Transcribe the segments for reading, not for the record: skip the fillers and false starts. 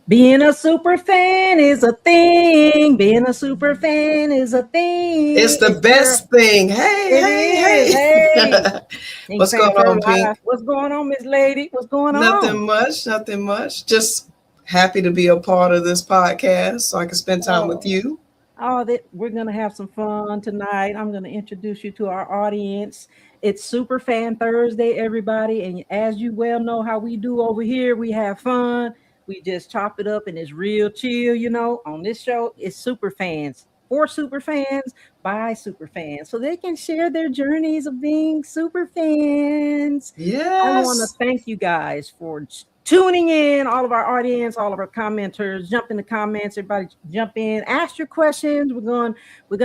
Being a super fan is a thing. Being a super fan is a thing. It's the best thing. Hey, It hey, is. Hey. hey. Pink What's going Panther on, Pink? Live. What's going on, Miss Lady? What's going on? Nothing much, nothing much. Just happy to be a part of this podcast so I can spend time with Oh, you. that we're gonna have some fun tonight. I'm gonna introduce you to our audience. It's Superfan Thursday, everybody, and as you well know how we do over here, we have fun. We just chop it up and it's real chill, On this show, it's super fans for super fans by super fans, so they can share their journeys of being super fans. I want to Yes. thank you guys for tuning in, all of our audience, all of our commenters. Jump in the comments, everybody jump in, ask your questions. We're going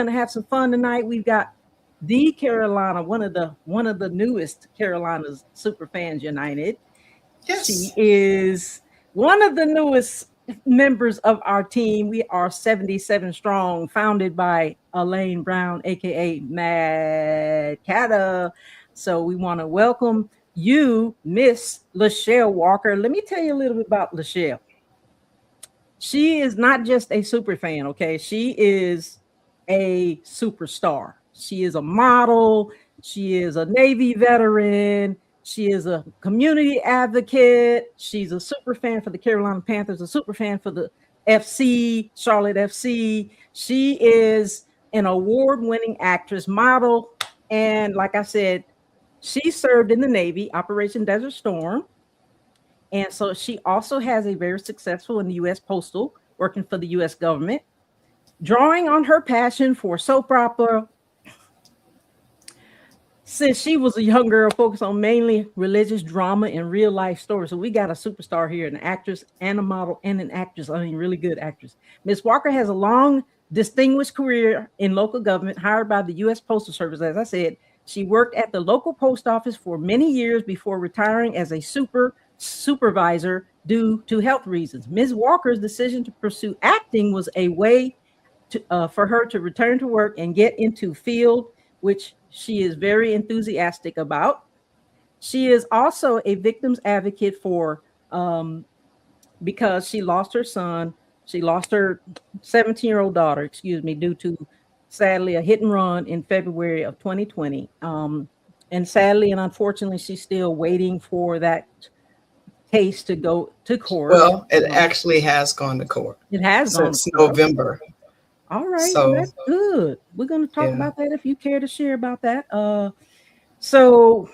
to have some fun tonight. We've got the Carolina, one of the newest Carolinas Super Fans United. She Yes. is one of the newest members of our team. We are 77 strong, founded by Elaine Brown, aka Mad Cata. So we want to welcome you, Miss Lachelle Walker. Let me tell you a little bit about Lachelle. She is not just a super fan, okay? She is a superstar. She is a model. She is a Navy veteran. She is a community advocate. She's a super fan for the Carolina Panthers, a super fan for the FC, Charlotte FC. She is an award winning actress, model. And like I said, she served in the Navy, Operation Desert Storm. And so she also has a very successful in the U.S. Postal, working for the U.S. government, drawing on her passion for soap opera. Since she was a young girl, focused on mainly religious drama and real life stories. So we got a superstar here, an actress and a model and an actress. I mean, really good actress. Miss Walker has a long, distinguished career in local government, hired by the U.S. Postal Service. As I said, she worked at the local post office for many years before retiring as a supervisor due to health reasons. Ms. Walker's decision to pursue acting was a way for her to return to work and get into field, which she is very enthusiastic about. She is also a victims advocate for because she lost her son. She lost her 17-year-old daughter, due to sadly a hit and run in February of 2020. And sadly and unfortunately, she's still waiting for that case to go to court. Well, it actually has gone to court It has gone to since court. November. All right, well, So, that's good. We're going to talk yeah. about that if you care to share about that. So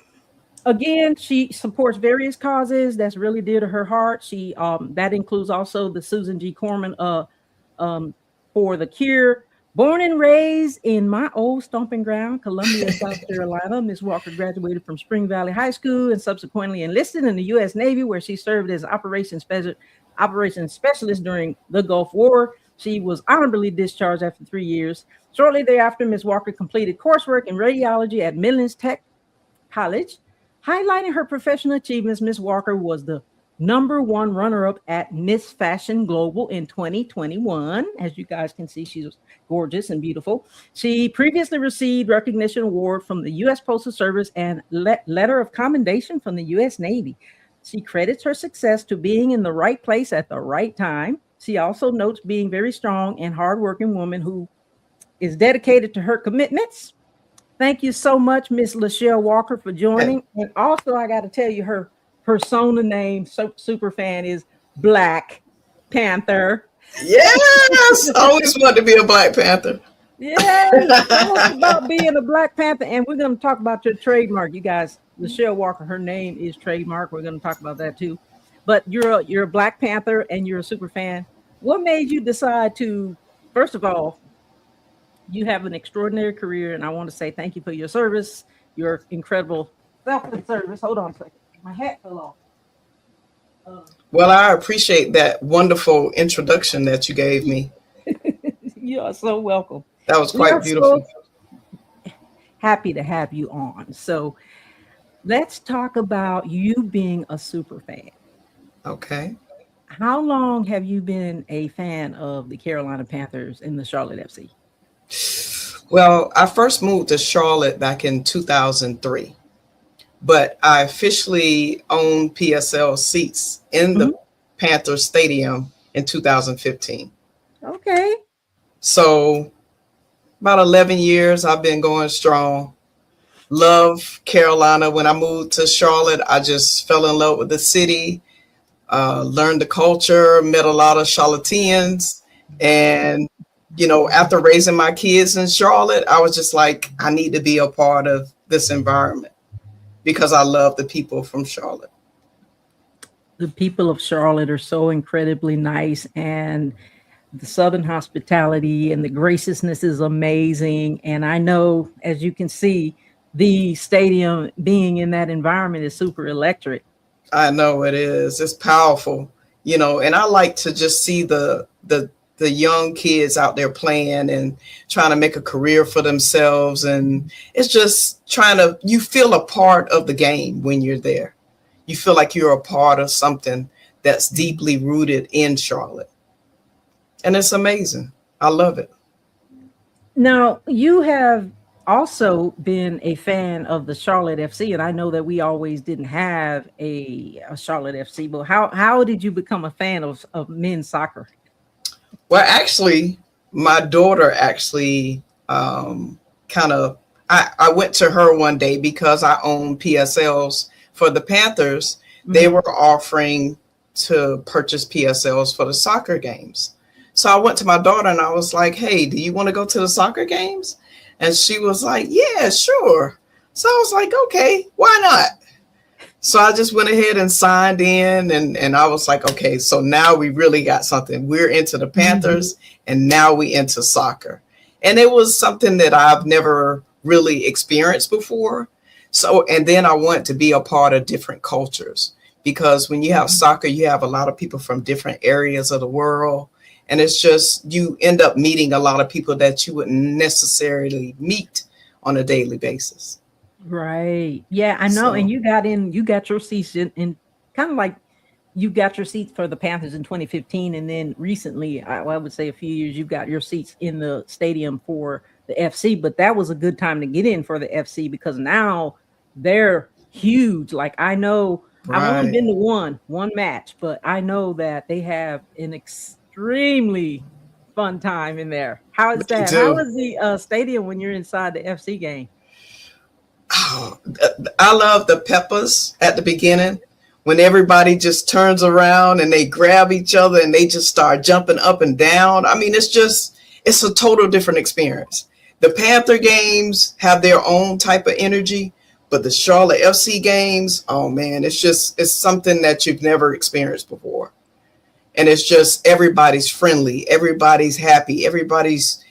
again, she supports various causes that's really dear to her heart. She that includes also the Susan G. Corman for the cure. Born and raised in my old stomping ground, Columbia, South Carolina, Miss Walker graduated from Spring Valley High School and subsequently enlisted in the U.S. Navy, where she served as operations specialist during the Gulf War. She was honorably discharged after 3 years. Shortly thereafter, Ms. Walker completed coursework in radiology at Midlands Tech College. Highlighting her professional achievements, Ms. Walker was the #1 runner-up at Miss Fashion Global in 2021. As you guys can see, she's gorgeous and beautiful. She previously received recognition award from the U.S. Postal Service and letter of commendation from the U.S. Navy. She credits her success to being in the right place at the right time. She also notes being very strong and hardworking woman who is dedicated to her commitments. Thank you so much, Miss Lachelle Walker, for joining. And also, I got to tell you, her persona name, super fan, is Black Panther. Yes, I always wanted to be a Black Panther. Yes, tell us about being a Black Panther. And we're going to talk about your trademark, you guys. Lachelle Walker, her name is trademark. We're going to talk about that too. But you're a Black Panther and you're a super fan. What made you decide to, first of all, you have an extraordinary career, and I want to say thank you for your service, your incredible selfless service. Hold on a second. My hat fell off. Well, I appreciate that wonderful introduction that you gave me. You are so welcome. That was quite beautiful. So happy to have you on. So let's talk about you being a super fan. Okay. How long have you been a fan of the Carolina Panthers and the Charlotte FC? Well, I first moved to Charlotte back in 2003, but I officially owned PSL seats in the Panthers Stadium in 2015. Okay. So about 11 years, I've been going strong. Love Carolina. When I moved to Charlotte, I just fell in love with the city, learned the culture, met a lot of Charlotteans. And, after raising my kids in Charlotte, I was just like, I need to be a part of this environment because I love the people from Charlotte. The people of Charlotte are so incredibly nice, and the Southern hospitality and the graciousness is amazing. And I know, as you can see, the stadium being in that environment is super electric. I know it is. It's powerful, and I like to just see the young kids out there playing and trying to make a career for themselves. And it's just you feel a part of the game when you're there. You feel like you're a part of something that's deeply rooted in Charlotte. And it's amazing. I love it. Now, you have also been a fan of the Charlotte FC, and I know that we always didn't have a Charlotte FC, but how did you become a fan of men's soccer? Well, actually, my daughter actually kind of, I went to her one day because I own PSLs for the Panthers. They Mhm. were offering to purchase PSLs for the soccer games. So I went to my daughter and I was like, hey, do you want to go to the soccer games? And she was like, yeah, sure. So I was like, okay, why not? So I just went ahead and signed in, and I was like, okay, so now we really got something. We're into the Panthers and now we into soccer. And it was something that I've never really experienced before. So, and then I want to be a part of different cultures because when you have soccer, you have a lot of people from different areas of the world. And it's just, you end up meeting a lot of people that you wouldn't necessarily meet on a daily basis. Right. Yeah, I know. And So, you got your seats in kind of like you got your seats for the Panthers in 2015. And then recently, I would say a few years, you got your seats in the stadium for the FC. But that was a good time to get in for the FC because now they're huge. Like I know I've only right. been to one match, but I know that they have an extremely fun time in there. How is They that? How do. is the stadium when you're inside the FC game? Oh, I love the peppers at the beginning when everybody just turns around and they grab each other and they just start jumping up and down. I mean, it's a total different experience. The Panther games have their own type of energy, but the Charlotte FC games, oh man, it's something that you've never experienced before. And it's just everybody's friendly, everybody's happy, everybody's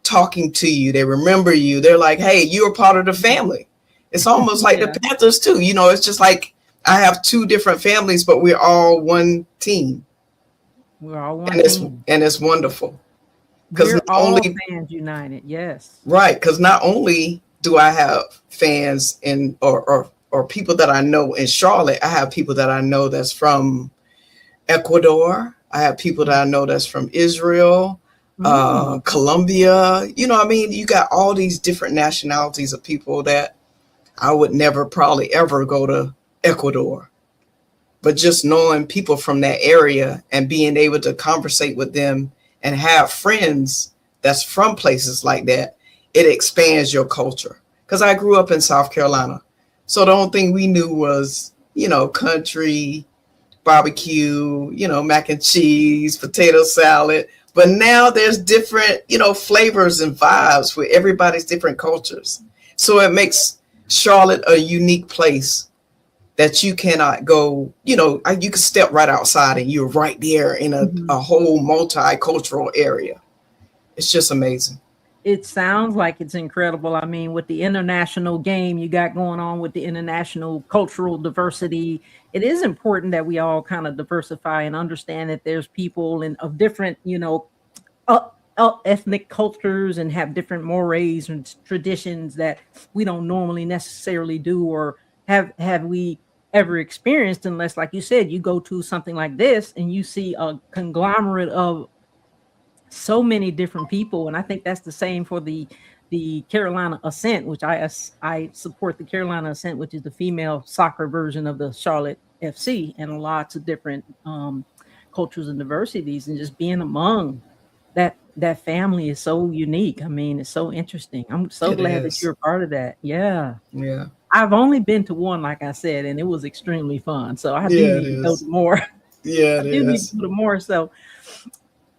talking to you. They remember you. They're like, hey, you're a part of the family. It's almost like the Yeah. Panthers too. It's just like I have two different families, but we're all one team. We're all one And it's team. and it's wonderful. Because We're not all only fans united. Yes. right, because not only do I have fans in or people that I know in Charlotte, I have people that I know that's from Ecuador. I have people that I know that's from Israel, Mm. Colombia. I mean, you got all these different nationalities of people that I would never probably ever go to Ecuador. But just knowing people from that area and being able to conversate with them and have friends that's from places like that, it expands your culture. Because I grew up in South Carolina. So the only thing we knew was, country, barbecue, mac and cheese, potato salad. But now there's different, flavors and vibes with everybody's different cultures. So it makes Charlotte a unique place that you cannot go, you can step right outside and you're right there in Mhm. a whole multicultural area. It's just amazing. It sounds like it's incredible. I mean, with the international game you got going on with the international cultural diversity, it is important that we all kind of diversify and understand that there's people of different, ethnic cultures and have different mores and traditions that we don't normally necessarily do or have we ever experienced unless, like you said, you go to something like this and you see a conglomerate of so many different people. And I think that's the same for the Carolina Ascent, which I support the Carolina Ascent, which is the female soccer version of the Charlotte FC, and lots of different cultures and diversities, and just being among that family is so unique. I mean, it's so interesting. I'm so It glad that is. you're a part of that. Yeah. Yeah. I've only been to one, like I said, and it was extremely fun. So I do Yeah, it need to go to is. more. Yeah, I it do need to is. go to more. So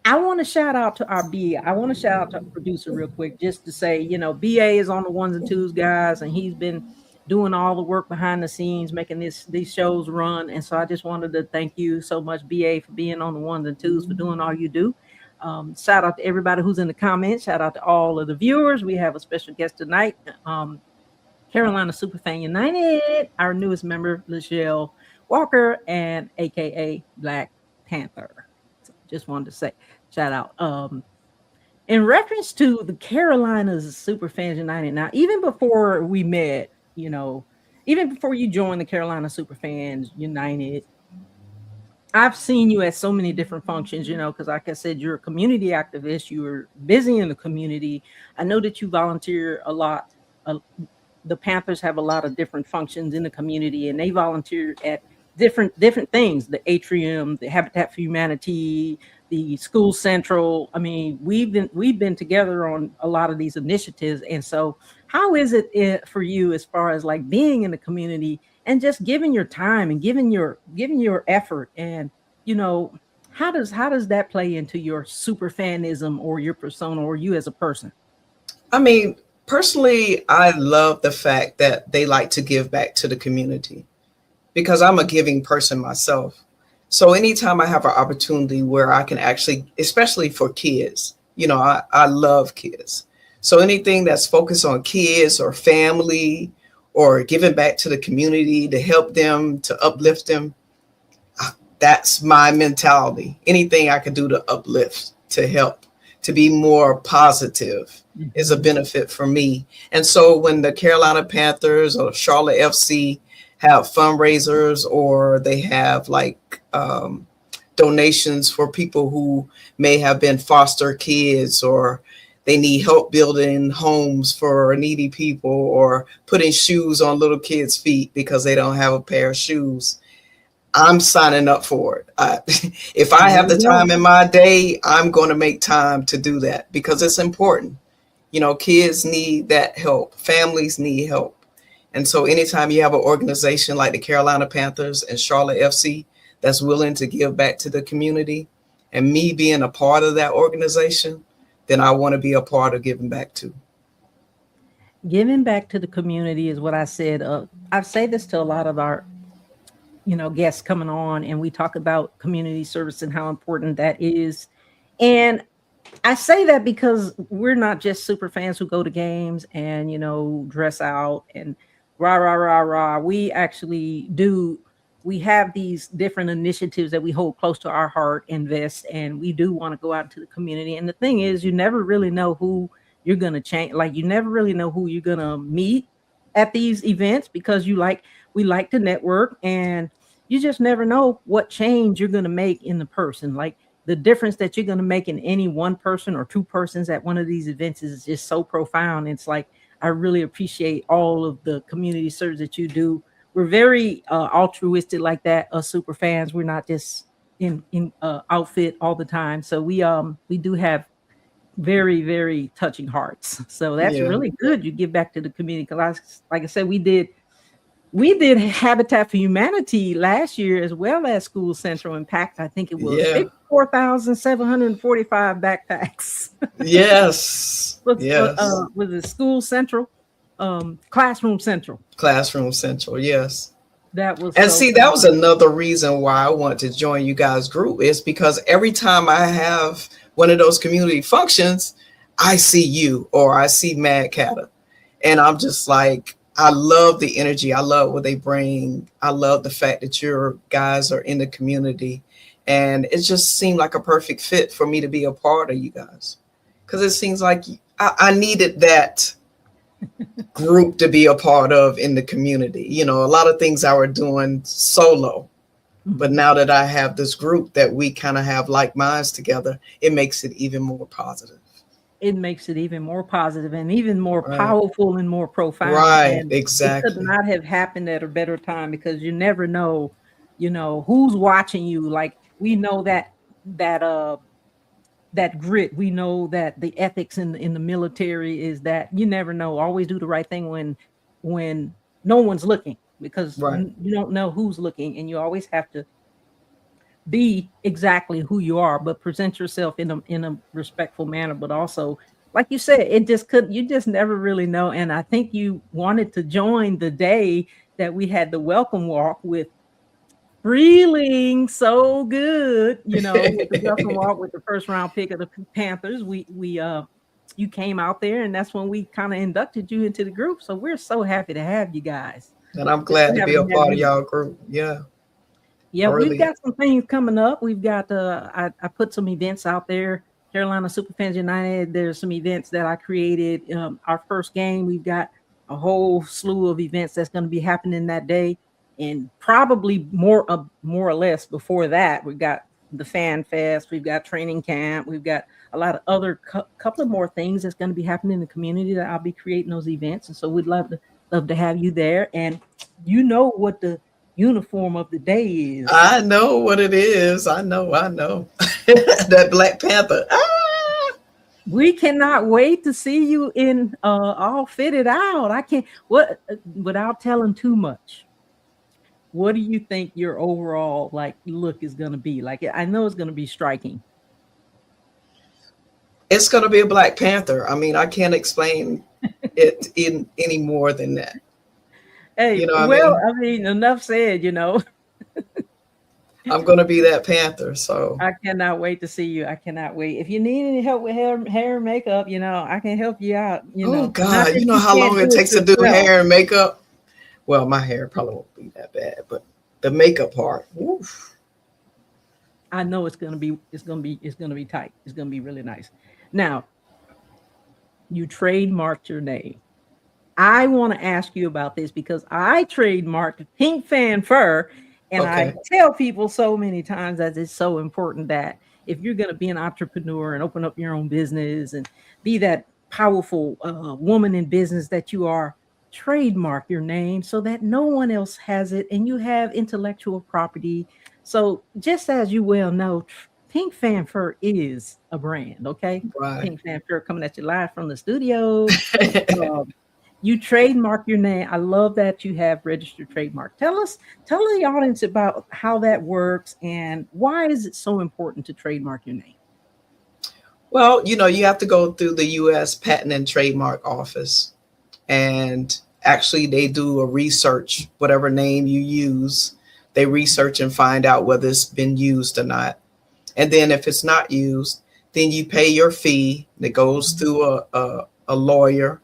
I want to shout out to our BA. I want to shout out to our producer real quick, just to say, BA is on the ones and twos, guys, and he's been doing all the work behind the scenes, making these shows run. And so I just wanted to thank you so much, BA, for being on the ones and twos, for doing all you do. Shout out to everybody who's in the comments. Shout out to all of the viewers. We have a special guest tonight. Carolina Superfan United, our newest member, Lachelle Walker, and AKA Black Panther. So just wanted to say, shout out. In reference to the Carolinas Superfans United, now, even before we met, even before you joined the Carolina Superfans United, I've seen you at so many different functions, because like I said, you're a community activist. You're busy in the community. I know that you volunteer a lot. uh, the Panthers have a lot of different functions in the community, and they volunteer at different things: the atrium, the Habitat for Humanity, the School Central. I mean, we've been together on a lot of these initiatives. And so, how is it for you, as far as like being in the community and just giving your time and giving your effort, and you know how does that play into your super fanism, or your persona, or you as a person? I mean, personally, I love the fact that they like to give back to the community because I'm a giving person myself. So anytime I have an opportunity where I can actually, especially for kids, I love kids. So anything that's focused on kids or family or giving back to the community to help them, to uplift them, that's my mentality. Anything I can do to uplift, to help, to be more positive is a Mhm. benefit for me. And so when the Carolina Panthers or Charlotte FC have fundraisers, or they have like donations for people who may have been foster kids, or they need help building homes for needy people, or putting shoes on little kids' feet because they don't have a pair of shoes, I'm signing up for it. If I There have the you go. time in my day, I'm going to make time to do that because it's important. Kids need that help. Families need help. And so anytime you have an organization like the Carolina Panthers and Charlotte FC that's willing to give back to the community, and me being a part of that organization, then I want to be a part of giving back too. Giving back to the community is what I said. I say this to a lot of our guests coming on, and we talk about community service and how important that is. And I say that because we're not just super fans who go to games and dress out and rah rah rah rah. We actually do. We have these different initiatives that we hold close to our heart, invest, and we do want to go out into the community. And the thing is, you never really know who you're gonna change. Like, you never really know who you're gonna meet at these events, because we like to network, and you just never know what change you're gonna make in the person. Like, the difference that you're going to make in any one person or two persons at one of these events is just so profound. It's like, I really appreciate all of the community service that you do. We're very altruistic like that, us super fans. We're not just in outfit all the time. So we do have very, very touching hearts. So that's Yeah. really good. You give back to the community, because, like I said, we did Habitat for Humanity last year, as well as School Central Impact. I think it was Yeah. 54,745 backpacks. Yes. was Yes. was it School Central, Classroom Central? Classroom Central. Yes. That was And so see, that was fun. another reason why I want to join you guys' group, is because every time I have one of those community functions, I see you or I see Mad Catter. And I'm just like, I love the energy. I love what they bring. I love the fact that your guys are in the community. And it just seemed like a perfect fit for me to be a part of you guys. Because it seems like I needed that group to be a part of in the community. A lot of things I were doing solo, but Mhm. now that I have this group that we kind of have like minds together, it makes it even more positive. It makes it even more positive and even more Right. powerful and more profound. Right. And it could Exactly. not have happened at a better time, because you never know, who's watching you. Like, we know that that grit. We know that the ethics in the military is that you never know. Always do the right thing when no one's looking, because Right. you don't know who's looking, and you always have to be exactly who you are, but present yourself in a respectful manner. But also, like you said, it just could you just never really know. And I think you wanted to join the day that we had the welcome walk with Freeling so good, with the welcome walk with the first round pick of the Panthers. We you came out there, and that's when we kind of inducted you into the group. So we're so happy to have you guys. And I'm We're so glad to happy be a to have part of you. y'all group. Yeah, Yeah, I we've really am. got some things coming up. We've got I put some events out there. Carolina Superfans United. There's some events that I created. Our first game, we've got a whole slew of events that's going to be happening that day, and probably more or less before that. We've got the Fan Fest. We've got training camp. We've got a lot of other couple of more things that's going to be happening in the community that I'll be creating those events, and so we'd love to have you there. And you know what the uniform of the day is. I know what it is. I know. I know. That Black Panther. Ah! We cannot wait to see you in all fitted out. I can't what without telling too much. What do you think your overall like look is going to be? Like I know it's going to be striking. It's going to be a Black Panther. I mean, I can't explain it in any more than that. You Hey, know what I well, mean? I mean, enough said. I'm going to be that Panther. So, I cannot wait to see you. I cannot wait. If you need any help with hair and makeup, I can help you out. oh Not God, you that know you how long can't it do it takes to do yourself. hair and makeup? Well, my hair probably won't be that bad, but the makeup part, oof. I know it's gonna be tight. It's gonna be really nice. Now, you trademarked your name. I want to ask you about this because I trademarked Pink Fan Fur, and I Okay. tell people so many times that it's so important that if you're going to be an entrepreneur and open up your own business and be that powerful woman in business that you are, trademark your name so that no one else has it and you have intellectual property. So, just as you well know, Pink Fan Fur is a brand, okay? Right. Pink Fan Fur coming at you live from the studio. Um, you trademark your name. I love that you have registered trademark. Tell the audience about how that works and why is it so important to trademark your name? Well, you have to go through the U.S. Patent and Trademark Office, and actually they do a research, whatever name you use, they research and find out whether it's been used or not. And then if it's not used, then you pay your fee that goes Mhm, through a lawyer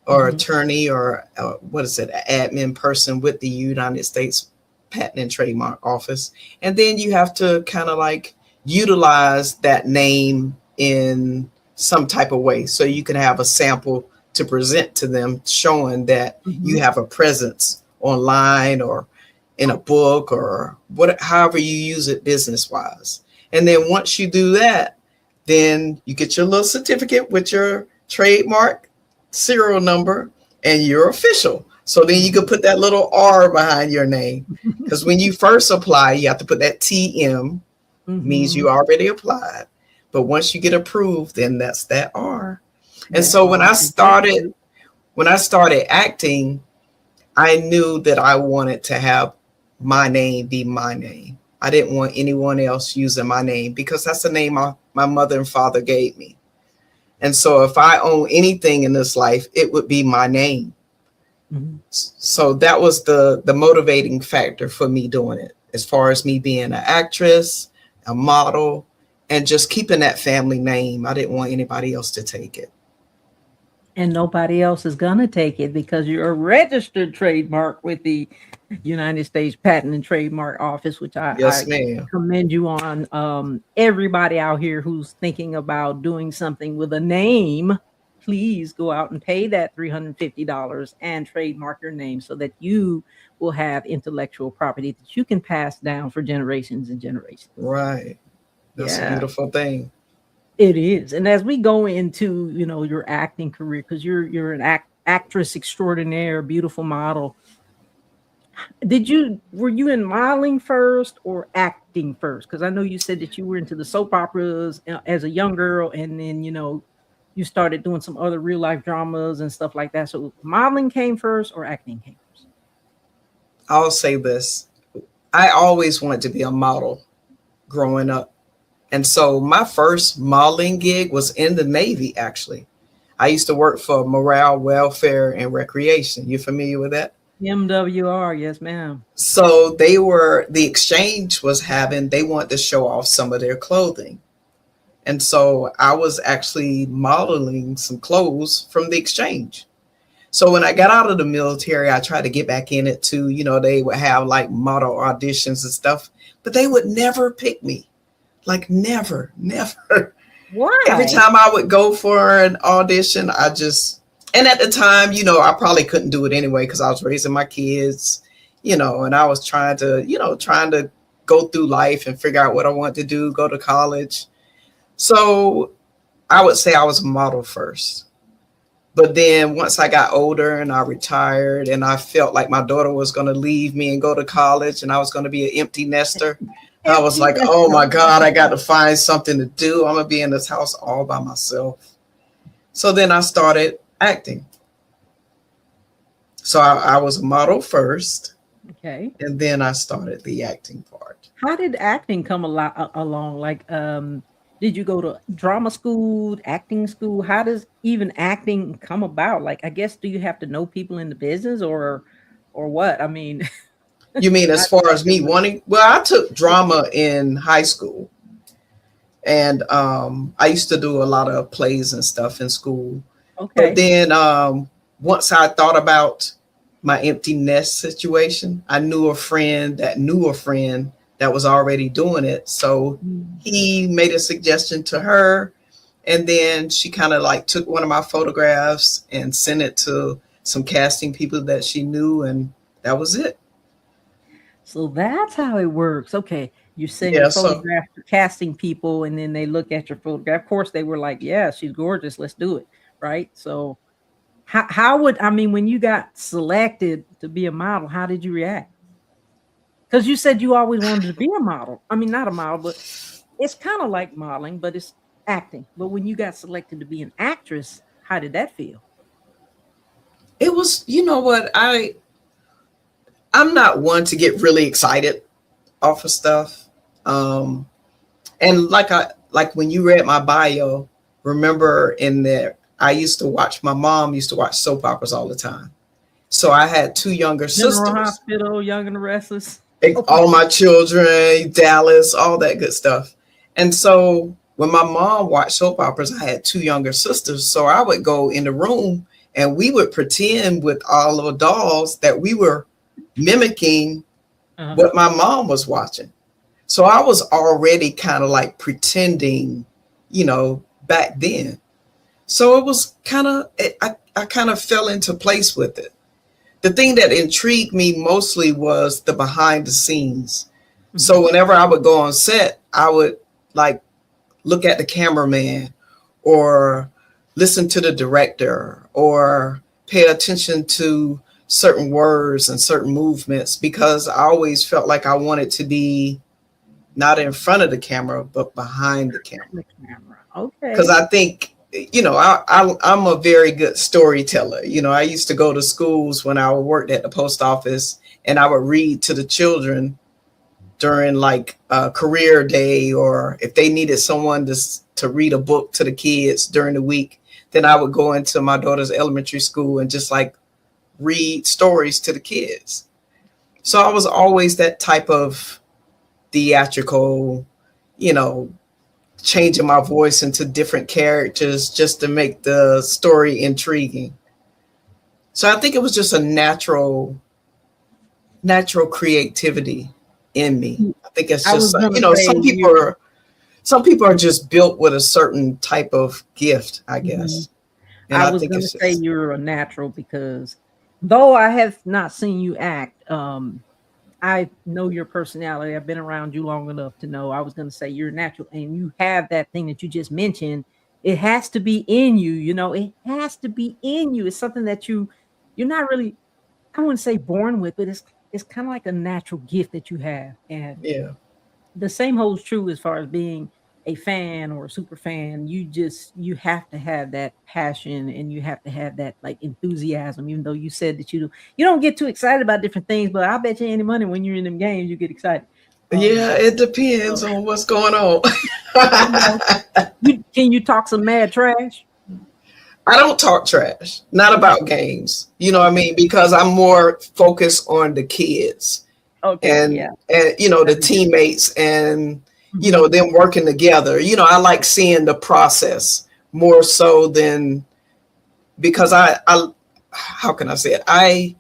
or mhm, attorney or what is it, an admin person with the United States Patent and Trademark Office. And then you have to kind of like utilize that name in some type of way so you can have a sample to present to them showing that you mhm. have a presence online or in a book or what, however you use it business wise. And then once you do that, then you get your little certificate with your trademark serial number and you're official. So then you can put that little R behind your name. Because when you first apply, you have to put that TM, means Mhm. you already applied. But once you get approved, then that's that R. And That so R is registered. when I started acting, I knew that I wanted to have my name be my name. I didn't want anyone else using my name because that's the name my mother and father gave me. And so if I own anything in this life, it would be my name. Mhm. So that was the motivating factor for me doing it, as far as me being an actress, a model, and just keeping that family name. I didn't want anybody else to take it. And nobody else is going to take it because you're a registered trademark with the United States Patent and Trademark Office, which Yes, I ma'am. commend you on. Everybody out here who's thinking about doing something with a name, please go out and pay that $350 and trademark your name so that you will have intellectual property that you can pass down for generations and generations. Right. That's a Yeah. beautiful thing. It is. And as we go into, your acting career, because you're an actress extraordinaire, beautiful model, Were you in modeling first or acting first? Because I know you said that you were into the soap operas as a young girl, and then you started doing some other real life dramas and stuff like that. So modeling came first or acting came first? I'll say this. I always wanted to be a model growing up. And so my first modeling gig was in the Navy, actually. I used to work for Morale, Welfare, and Recreation. You familiar with that? MWR, yes, ma'am. So the exchange was having, they wanted to show off some of their clothing. And so I was actually modeling some clothes from the exchange. So when I got out of the military, I tried to get back in it too. They would have like model auditions and stuff, but they would never pick me. Like never, never. Every Why? time I would go for an audition, and at the time, I probably couldn't do it anyway because I was raising my kids, and I was trying to go through life and figure out what I want to do, go to college. So I would say I was a model first. But then once I got older and I retired and I felt like my daughter was going to leave me and go to college and I was going to be an empty nester, I was Empty like, oh nester. my God, I got to find something to do. I'm going to be in this house all by myself. So then I started acting. So I was a model first, Okay. and then I started the acting part. How did acting come along? Like, did you go to drama school, acting school? How does even acting come about? Like, I guess, do you have to know people in the business or what? I mean, You mean how as did far that as me come about? wanting? Well, I took drama in high school, and I used to do a lot of plays and stuff in school. But Okay. then once I thought about my empty nest situation, I knew a friend that knew a friend that was already doing it. So Mm. he made a suggestion to her, and then she kind of like took one of my photographs and sent it to some casting people that she knew, and that was it. So that's how it works. Okay. You send your Yeah. So photograph to casting people and then they look at your photograph. Of course, they were like, yeah, she's gorgeous. Let's do it. Right. So, how would, I mean, when you got selected to be a model, how did you react? Because you said you always wanted to be a model. I mean, not a model, but it's kind of like modeling, but it's acting. But when you got selected to be an actress, how did that feel? it was, you know what, I'm not one to get really excited off of stuff. Um, and like when you read my bio, remember in there, my mom used to watch soap operas all the time. So I had two younger General sisters, Hospital, Young and the Restless. all my children, Dallas, all that good stuff. And so when my mom watched soap operas, I had two younger sisters. So I would go in the room and we would pretend with all of the dolls that we were mimicking Uh-huh. what my mom was watching. So I was already kind of like pretending, back then. So it was I kind of fell into place with it. The thing that intrigued me mostly was the behind the scenes. Mhm. So whenever I would go on set, I would like look at the cameraman or listen to the director or pay attention to certain words and certain movements because I always felt like I wanted to be not in front of the camera, but behind the camera. The camera. Because Okay. I think, I'm a very good storyteller. I used to go to schools when I worked at the post office and I would read to the children during like a career day, or if they needed someone to read a book to the kids during the week, then I would go into my daughter's elementary school and just like read stories to the kids. So I was always that type of theatrical, you know, changing my voice into different characters just to make the story intriguing. So I think it was just a natural creativity in me. I think it's I was just gonna say you. some people are just built with a certain type of gift, I Mhm. guess. And I I was think gonna it's say just you're a natural because though I have not seen you act, I know your personality. I've been around you long enough to know. I was gonna say you're natural, and you have that thing that you just mentioned. It has to be in you. It has to be in you. It's something that you're not really. I wouldn't say born with, but it's it's kind of like a natural gift that you have. And Yeah. the same holds true as far as being a fan or a super fan. You have to have that passion, and you have to have that like enthusiasm. Even though you said that you don't get too excited about different things, but I bet you any money when you're in them games you get excited. Yeah, it So, depends on what's going on. you know, can you talk some mad trash? I don't talk trash, not Okay, about games. You know what I okay, mean? Because I'm more focused on the kids okay, and yeah. the That makes teammates and mhm. them working together. I like seeing the process more so than because I how can I say it? I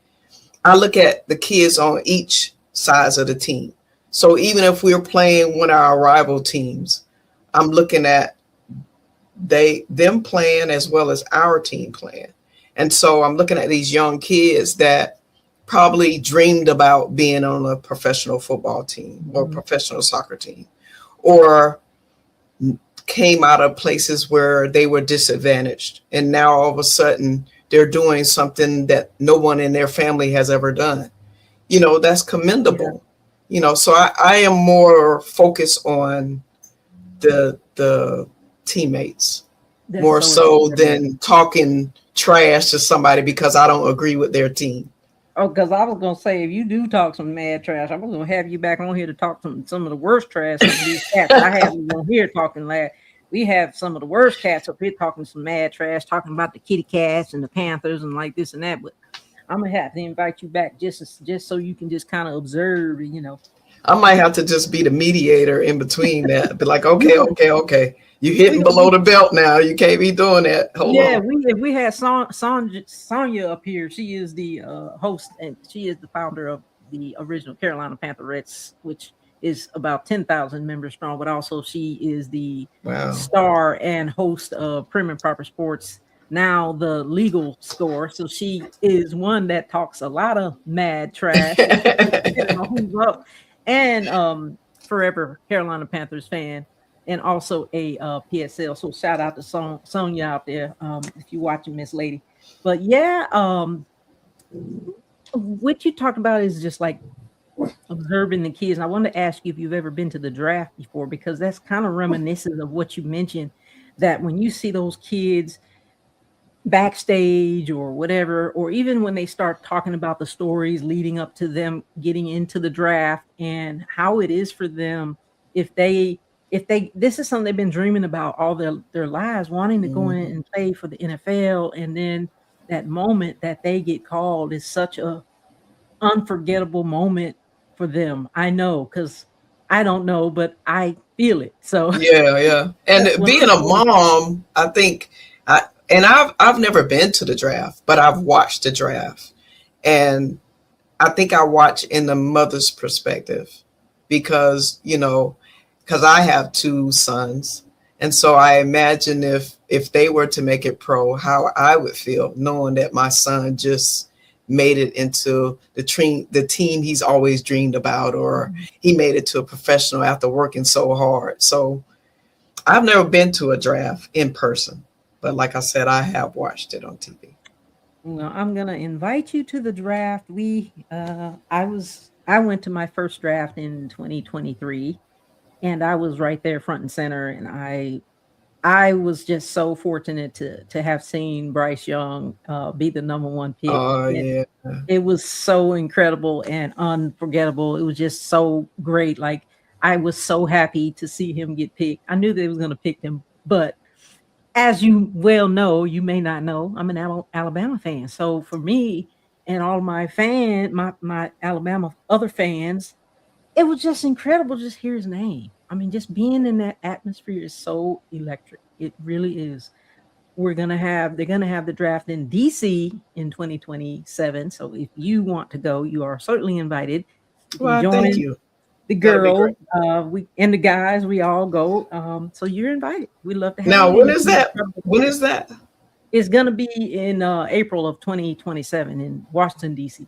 look at the kids on each sides of the team. So even if we're playing one of our rival teams, I'm looking at them playing as well as our team playing. And so I'm looking at these young kids that probably dreamed about being on a professional football team or Mhm. professional soccer team, or came out of places where they were disadvantaged. And now all of a sudden they're doing something that no one in their family has ever done. That's Yeah, commendable. So I am more focused on the teammates that's more so so incredible. than talking trash to somebody because I don't agree with their team. Oh, because I was gonna say if you do talk some mad trash, I was gonna have you back on here to talk some of the worst trash of these cats. I have you on here talking last. We have some of the worst cats up here talking some mad trash, talking about the kitty cats and the Panthers and like this and that. But I'm gonna have to invite you back just so you can just kind of observe, I might have to just be the mediator in between that. Be like, You okay, know, okay, okay. You we hitting below the belt now. You can't be doing that. Hold yeah, on. we if we had Sonya up here, she is the host and she is the founder of the original Carolina Pantherettes, which is about 10,000 members strong, but also she is the Wow. star and host of Prim and Proper Sports, now the legal score. So she is one that talks a lot of mad trash, depending on who's up, and forever Carolina Panthers fan and also a PSL. So shout out to Sonya out there if you're watching Miss Lady. But yeah, what you talked about is just like observing the kids. And I wanted to ask you if you've ever been to the draft before, because that's kind of reminiscent of what you mentioned. That when you see those kids backstage or whatever, or even when they start talking about the stories leading up to them getting into the draft and how it is for them if they this is something they've been dreaming about all their lives, wanting to go in Mhm. and play for the NFL, and then that moment that they get called is such a unforgettable moment for them. I know because I don't know, but I feel it. So Yeah, yeah. that's And what being I'm a saying. mom, I think I've never been to the draft, but I've watched the draft. And I think I watch in the mother's perspective because, because I have two sons. And so I imagine if they were to make it pro, how I would feel knowing that my son just made it into the team he's always dreamed about, or he made it to a professional after working so hard. So I've never been to a draft in person, but like I said, I have watched it on TV. Well, I'm gonna invite you to the draft. I went to my first draft in 2023, and I was right there front and center, and I was just so fortunate to have seen Bryce Young be the number one pick. Oh And yeah. it was so incredible and unforgettable. It was just so great. Like I was so happy to see him get picked. I knew they was gonna pick him, but as you well know, you may not know, I'm an Alabama fan. So for me and all my Alabama other fans, it was just incredible to just hear his name. I mean, just being in that atmosphere is so electric. It really is. They're gonna have the draft in DC in 2027. So if you want to go, you are certainly invited. You can Well, thank join you. the That'll be great. girls, we and the guys, we all go. So you're invited. We'd love to have Now, you. when And is that? When is that? it's gonna be in April of 2027 in Washington, DC.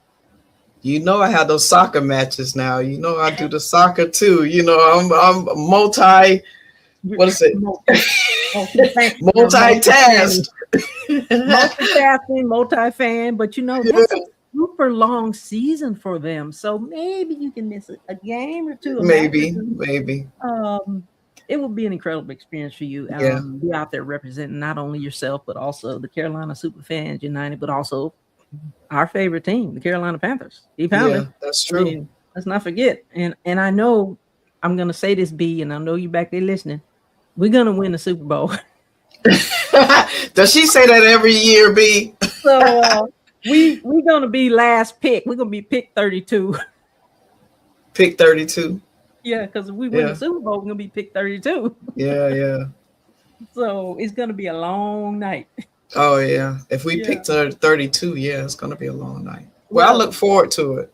I have those soccer matches now. I do the soccer too. I'm multi. You're What is it? multi-fan, Multitask. multitasking, multi-fan, but Yeah. super long season for them. So maybe you can miss a game or two, a match or Maybe, two. maybe. Um, it will be an incredible experience for you. Yeah, Be out there representing not only yourself, but also the Carolina Superfans United, but also our favorite team, the Carolina Panthers. The yeah, Panthers. that's I true. mean, let's not forget. And I know I'm gonna say this, B, and I know you back there listening. We're gonna win the Super Bowl. Does she say that every year, B? So we're gonna be last pick. We're gonna be pick 32. Pick 32. Yeah, because if we win the Yeah, Super Bowl, we're gonna be pick 32. yeah, yeah. So it's gonna be a long night. Oh, yeah. If we Yeah. pick 32, yeah, it's going to be a long night. Well, I Well, look forward to it.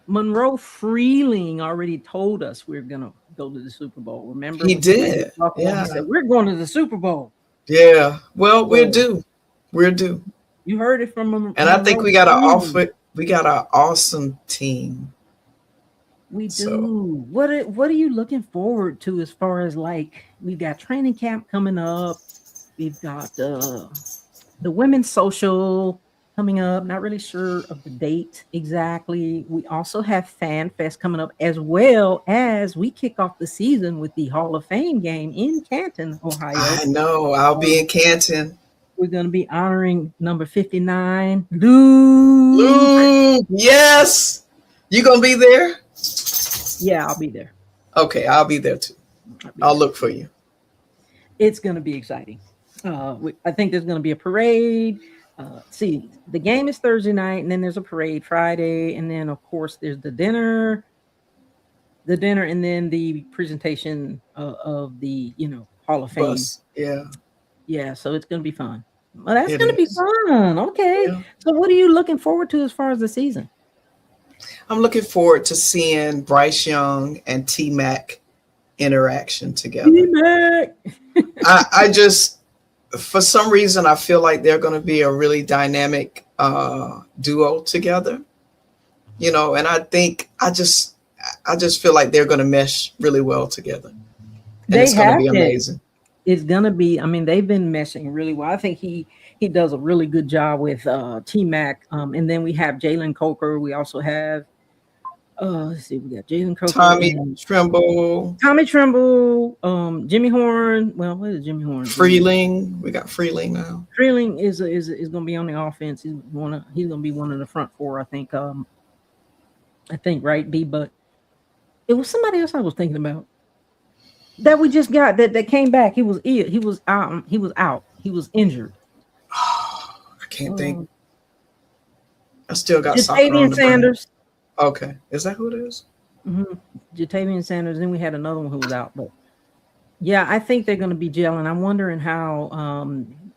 Monroe Freeling already told us we're gonna go to the Super Bowl. Remember He when he played did. with Buffalo? He Yeah, said, we're going to the Super Bowl. yeah. Well, we're So due. We're due. you heard it from And I think Monroe we got Freeling. we got an awesome team. We So, do. What are you looking forward to as far as like we've got training camp coming up? We've got the women's social coming up. Not really sure of the date exactly. We also have Fan Fest coming up, as well as we kick off the season with the Hall of Fame game in Canton, Ohio. I know I'll be Um, in Canton. we're going to be honoring number 59, Lou. Lou, yes. You going to be there? Yeah, I'll be there. Okay, I'll be there too. I'll be I'll there. look for you. It's going to be exciting. I think there's going to be a parade. See, the game is Thursday night, and then there's a parade Friday, and then of course there's the dinner, and then the presentation of the Hall of Fame. Bus. Yeah, Yeah, so it's going to be fun. Well, that's it going to be is. fun. Okay, Yeah. so what are you looking forward to as far as the season? I'm looking forward to seeing Bryce Young and T Mac interaction together. T-Mac. I just, for some reason, I feel like they're going to be a really dynamic duo together. And I just feel like they're going to mesh really well together, and They it's going to have be been. amazing. It's gonna be. I mean, they've been meshing really well. I think he does a really good job with T Mac. And then we have Jalen Coker. We also have let's see, we got Jalen Coker Tommy and Trimble, Tommy Tremble, Jimmy Horn. Well, what is Jimmy Horn? Freeling. We got Freeling now. Freeling is going to be on the offense. He's going to be one of the front four. I think. Right, B. But it was somebody else I was thinking about that we just got that came back. He was ill. He was out. He was out. He was injured. I can't think. I still got soccer on Jatavian the brain. Sanders. Okay, is that who it is? Mm-hmm. Jatavian Sanders. Then we had another one who was out. But yeah, I think they're going to be gelling. I'm wondering how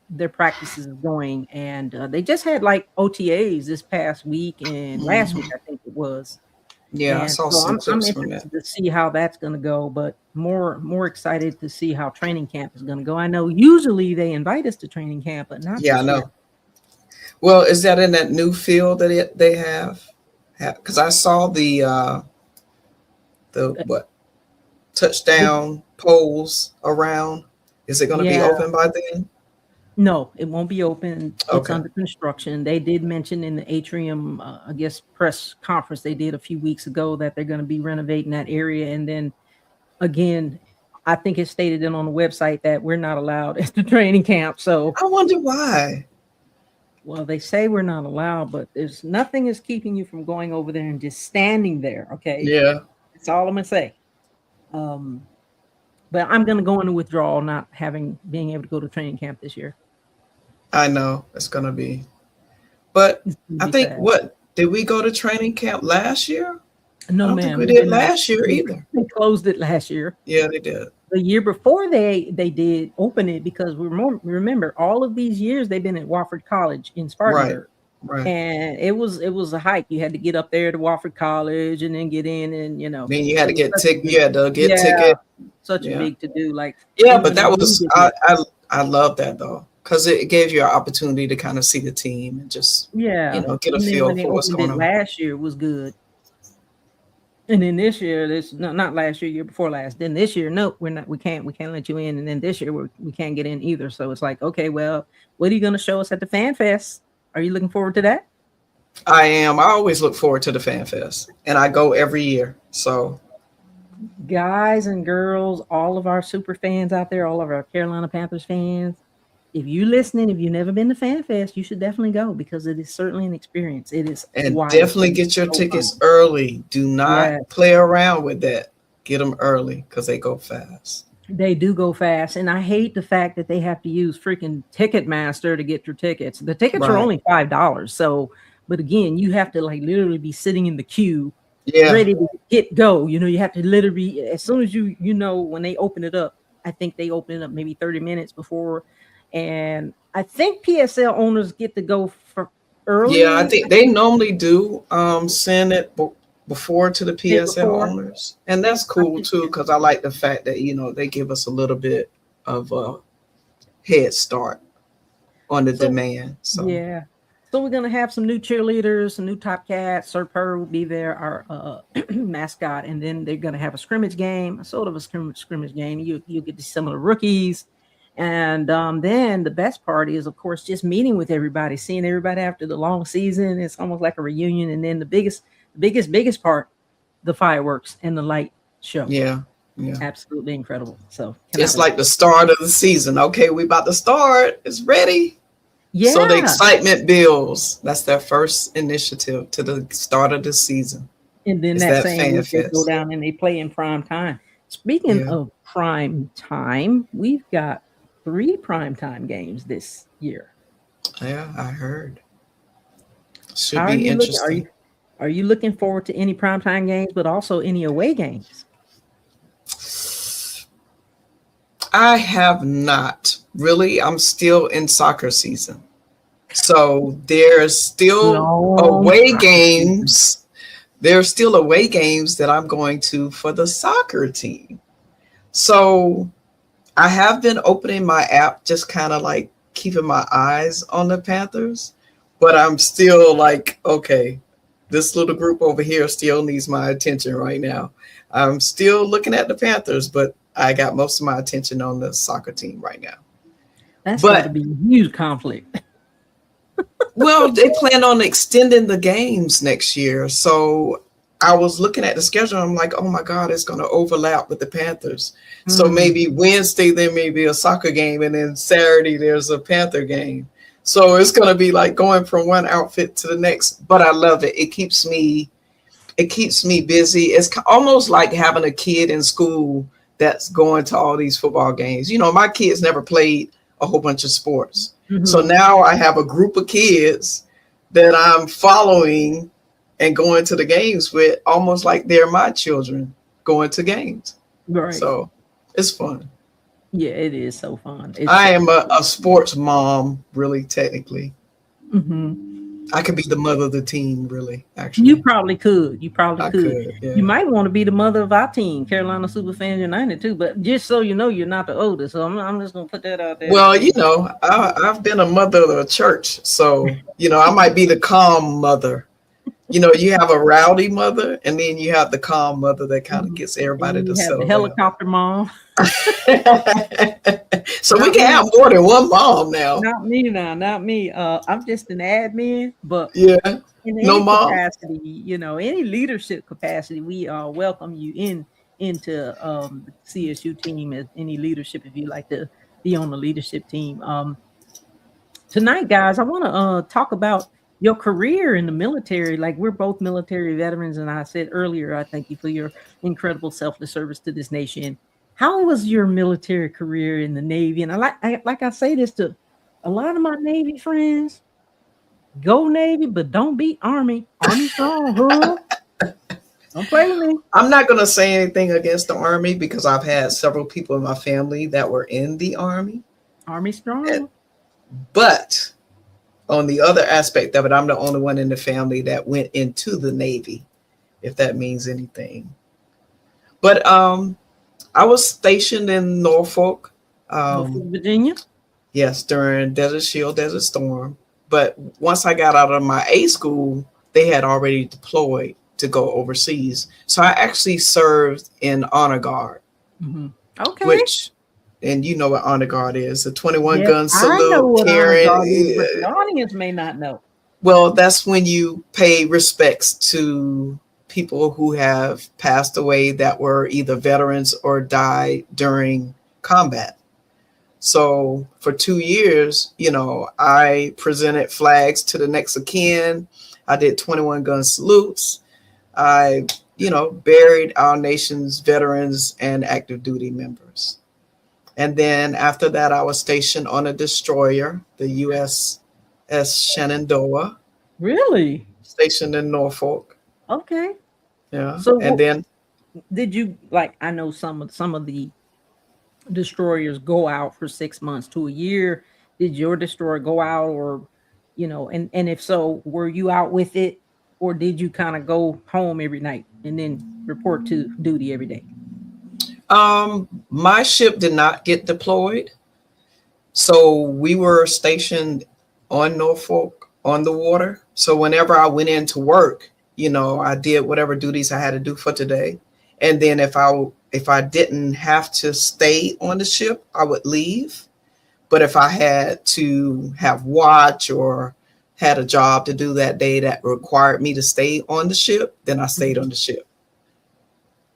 their practices is going. And they just had like OTAs this past week and last week, I think it was. Yeah, I And saw so some I'm clips from interested that. to see how that's going to go, but more excited to see how training camp is going to go. I know usually they invite us to training camp, but not Yeah, I this know. year. Well, is that in that new field that they have? Because I saw the what touchdown poles around. Is it going to be Yeah, open by then? no, it won't be open. It's Okay. under construction. They did mention in the atrium, I guess, press conference they did a few weeks ago that they're going to be renovating that area. And then again, I think it stated it on the website that we're not allowed at the training camp. So, I wonder why. well, they say we're not allowed, but there's nothing is keeping you from going over there and just standing there. Okay. Yeah, That's all I'm going to say. But I'm going to go into withdrawal, not being able to go to training camp this year. I know it's going to be. But It's gonna I be think sad. did we go to training camp last year? I No, don't think ma'am, we we did did not. last year either. They closed it last year. Yeah, they did. The year before they did open it because remember all of these years they've been at Wofford College in Right, Spartanburg, right. and it was a hike. You had to get up there to Wofford College and then get in, and Then you had to it was get such a you had to get yeah, ticket. such a Yeah. big to do. Like Yeah, even but that when we was did it, I love that though, because it gave you an opportunity to kind of see the team and just yeah. get a And then feel when they for what's opened going it on. last year, it was good. And then this year, not last year, year before last. Then this year, nope, we're not. We can't let you in. And then this year, we can't get in either. So it's like, okay, well, what are you going to show us at the Fan Fest? Are you looking forward to that? I am. I always look forward to the Fan Fest, and I go every year. So Guys and girls, all of our super fans out there, all of our Carolina Panthers fans, if you listening, if you've never been to Fan Fest, you should definitely go because it is certainly an experience. It is and wild. definitely get your So tickets fun. early. Do not Yeah, play around with that. Get them early because they go fast. they do go fast, and I hate the fact that they have to use freaking Ticketmaster to get your tickets. The tickets are Right. only $5, so but again, you have to like literally be sitting in the queue, Yeah. ready to get go. You know, you have to literally as soon as you know when they open it up. I think they open it up maybe 30 minutes before, and I think PSL owners get to go for Yeah, I early. think they normally do send it before to the PSL Before. owners, and that's I cool think too because I like the fact that they give us a little bit of a head start on the so. demand. So Yeah. So we're gonna have some new cheerleaders, some new top cats. Sir Purr will be there, our mascot, and then they're gonna have a scrimmage game, a sort of a scrimmage game. You get to see some of the rookies, and then the best part is, of course, just meeting with everybody, seeing everybody after the long season. It's almost like a reunion, and then biggest part, the fireworks and the light show. yeah, yeah, Absolutely incredible. So cannot it's wait. like the start of the season. Okay, we about to start. It's ready. So the Yeah. excitement builds. That's their first initiative to the start of the season. And then Is that that same fan week they go fest? down and they play in prime time. Speaking Yeah, of prime time, we've got 3 prime time games this year. yeah, I heard. How Should are be you looking? interesting. Are you looking forward to any prime time games, but also any away games? I have not really. I'm still in soccer season. So there's still Long away soccer season. games. There's still away games that I'm going to for the soccer team. So I have been opening my app, just kind of like keeping my eyes on the Panthers, but I'm still like, okay, this little group over here still needs my attention right now. I'm still looking at the Panthers, but I got most of my attention on the soccer team right now. That's got to But be a huge conflict. well, they plan on extending the games next year. So I was looking at the schedule. I'm like, oh my God, it's going to overlap with the Panthers. So Mm, maybe Wednesday, there may be a soccer game. And then Saturday, there's a Panther game. So it's going to be like going from one outfit to the next. But I love it. It keeps me busy. It's almost like having a kid in school that's going to all these football games. My kids never played a whole bunch of sports. So mhm. now I have a group of kids that I'm following and going to the games with, almost like they're my children going to games. Right. So it's fun. Yeah, it is so fun. It's I so am a sports mom, really, technically. mhm. I could be the mother of the team, really, You actually. probably could. You probably I could. could, You yeah. might want to be the mother of our team, Carolina Superfan United, too. But just so you know, you're not the oldest. So I'm just gonna put that out there. Well, I've been a mother of a church. So, I might be the calm mother. You have a rowdy mother, and then you have the calm mother that kind of Mhm. gets And everybody then to you have the settle down. helicopter mom. So we Not can me. have more than one mom now. Not me now. Not me. I'm just an admin, but Yeah. in No any mom. capacity, any leadership capacity, we welcome you into the CSU team as any leadership if you like to be on the leadership team. Tonight, guys, I want to talk about your career in the military. Like we're both military veterans, and I said earlier, I thank you for your incredible selfless service to this nation. How was your military career in the Navy? And I say this to a lot of my Navy friends: go Navy, but don't be Army. Army strong, huh? Don't play with me. I'm not going to say anything against the Army because I've had several people in my family that were in the Army. Army And- strong. But on the other aspect of it, I'm the only one in the family that went into the Navy, if that means anything. But I was stationed in Norfolk. Norfolk, Um, Virginia. yes, during Desert Shield, Desert Storm. But once I got out of my A school, they had already deployed to go overseas. So I actually served in honor guard, Mhm. Okay. which, and you know what honor guard is, a 21 Yes, gun I know salute what honor carrying. guard is, but the audience may not know. Well, that's when you pay respects to people who have passed away that were either veterans or died during combat. So for 2 years, I presented flags to the next of kin. I did 21 gun salutes. I, buried our nation's veterans and active duty members. And then after that, I was stationed on a destroyer, the USS Shenandoah, Really? stationed in Norfolk. Okay. Yeah. So And what then did you like? I know some of the destroyers go out for 6 months to a year. Did your destroyer go out, or and if so, were you out with it, or did you kind of go home every night and then report to duty every day? my ship did not get deployed. So we were stationed on Norfolk on the water. So whenever I went into work, I did whatever duties I had to do for today. And then if I didn't have to stay on the ship, I would leave. But if I had to have watch or had a job to do that day that required me to stay on the ship, then I stayed Mhm. on the ship.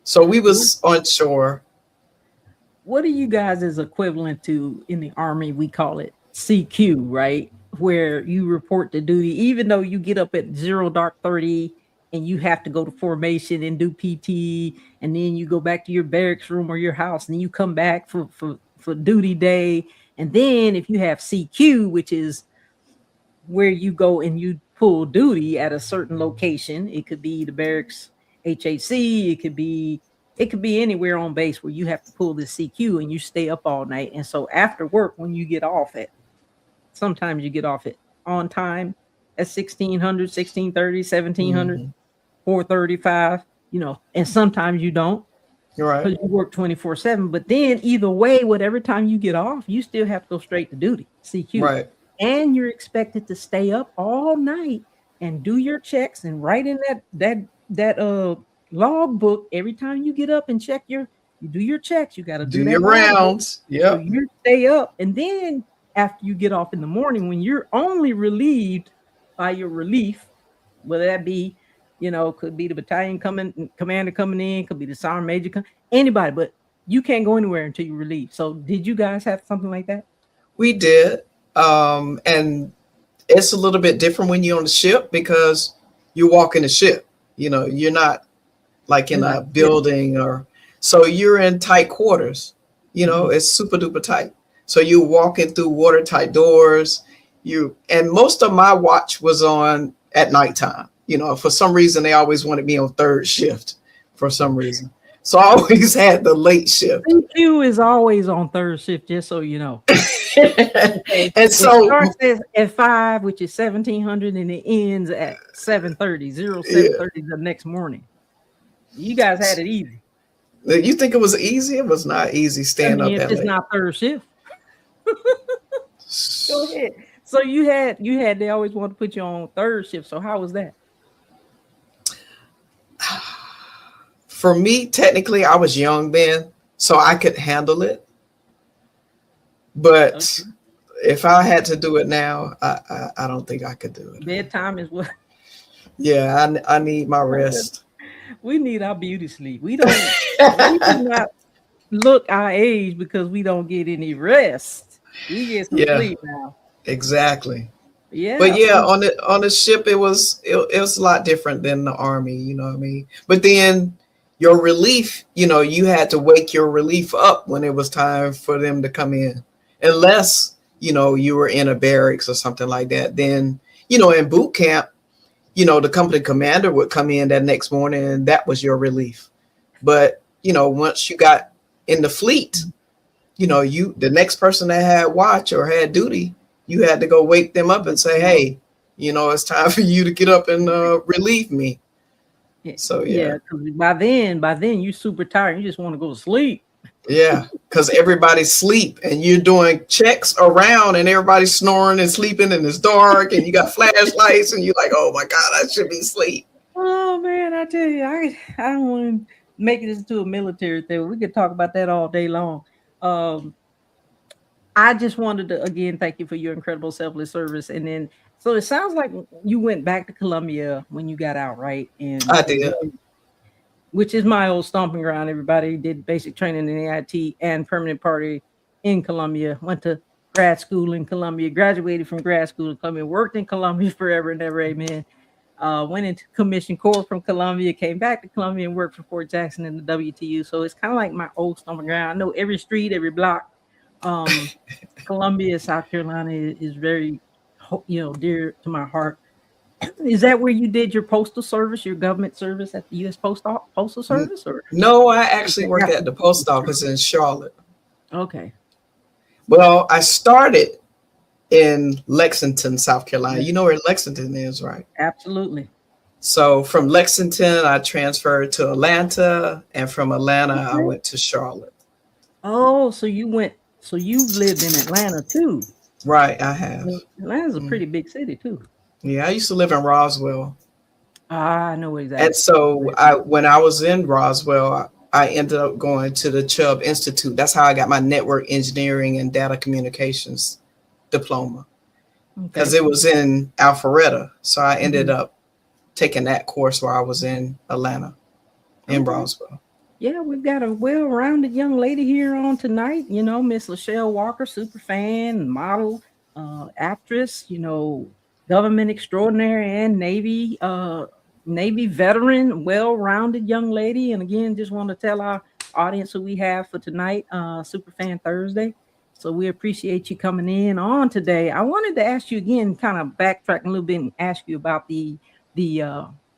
So we was on shore. What are you guys is equivalent to in the army? We call it CQ, right? Where you report to duty, even though you get up at 0 dark 30 and you have to go to formation and do PT, and then you go back to your barracks room or your house, and then you come back for duty day. And then if you have CQ, which is where you go and you pull duty at a certain location. It could be the barracks HAC, it could be anywhere on base where you have to pull this CQ and you stay up all night. And so after work, when you get off at sometimes you get off at on time at 1600, 1630, 1700, Mhm. 4:35, and sometimes you don't You're right. because you work 24/7. But then either way, whatever time you get off, you still have to go straight to duty, CQ. Right. And you're expected to stay up all night and do your checks and write in that log book every time you get up and you do your checks. You got to Do do your that log book. rounds. So Yep. you stay up, and then after you get off in the morning, when you're only relieved by your relief, whether that be, could be the battalion coming, commander coming in, could be the sergeant major, anybody, but you can't go anywhere until you relieve. So did you guys have something like that? We did. And it's a little bit different when you're on the ship because you're walking the ship. You're not like in You're not a sitting. building or so you're in tight quarters. Mhm. It's super duper tight. So you're walking through watertight doors. And most of my watch was on at nighttime. For some reason they always wanted me on third shift for some reason. So I always had the late shift. CQ is always on third shift, just so you know. Okay. And It so starts at 5, which is 1700, and it ends at 7:30, yeah, 07:30 the next morning. You guys had it easy. you think it was easy? It was not easy I staying mean, up if that it's late. not third shift. Go ahead. So you had they always want to put you on third shift. So how was that? For me, technically, I was young then, so I could handle it. But Okay. if I had to do it now, I don't think I could do it. Bedtime is what Yeah, I need my rest. we need our beauty sleep. We do not look our age because we don't get any rest. We get some Yeah, sleep now. exactly. But Yeah. yeah, So on the ship, it was a lot different than the army. You know what I mean? But then your relief, you had to wake your relief up when it was time for them to come in, unless you were in a barracks or something like that. Then in boot camp, the company commander would come in that next morning, and that was your relief. But once you got in the fleet, the next person that had watch or had duty, you had to go wake them up and say, hey, it's time for you to get up and relieve me. yeah, So yeah, yeah. 'cause by then you super tired. You just want to go to sleep. Yeah, because everybody's sleep and you're doing checks around and everybody's snoring and sleeping and it's dark and you got flashlights and you're like, oh my god, I should be asleep. Oh man, I tell you, I don't want to make this into a military thing. We could talk about that all day long. Um, I just wanted to again thank you for your incredible selfless service, and then So it sounds like you went back to Columbia when you got out, right? I did. Which is my old stomping ground. Everybody did basic training in AIT and permanent party in Columbia. Went to grad school in Columbia. Graduated from grad school in Columbia. Worked in Columbia forever and ever. Amen. Went into Commission Corps from Columbia. Came back to Columbia and worked for Fort Jackson in the WTU. So it's kind of like my old stomping ground. I know every street, every block. Um, Columbia, South Carolina is very, dear to my heart. Is that where you did your postal service, your government service at the U.S. Postal Service, or No, I is actually that worked after at the the post postal office service? in Charlotte. Okay, Well, I started in Lexington, South Carolina. yeah, You know where Lexington is, right? absolutely. So from Lexington, I transferred to Atlanta, and from Atlanta, I Okay. went to Charlotte. Oh, so you've lived in Atlanta too. Right, I have. Atlanta's a Mm. pretty big city too. Yeah, I used to live in Roswell. I know And exactly. so when I was in Roswell, I ended up going to the Chubb Institute. That's how I got my network engineering and data communications diploma, because Okay. it was in Alpharetta. So I ended Mhm. up taking that course while I was in Atlanta, in Okay. Roswell. Yeah, we've got a well-rounded young lady here on tonight. Miss Lachelle Walker, super fan, model, actress. Government extraordinary and Navy veteran, well-rounded young lady. And again, just want to tell our audience who we have for tonight, Superfan Thursday. So we appreciate you coming in on today. I wanted to ask you again, kind of backtrack a little bit and ask you about the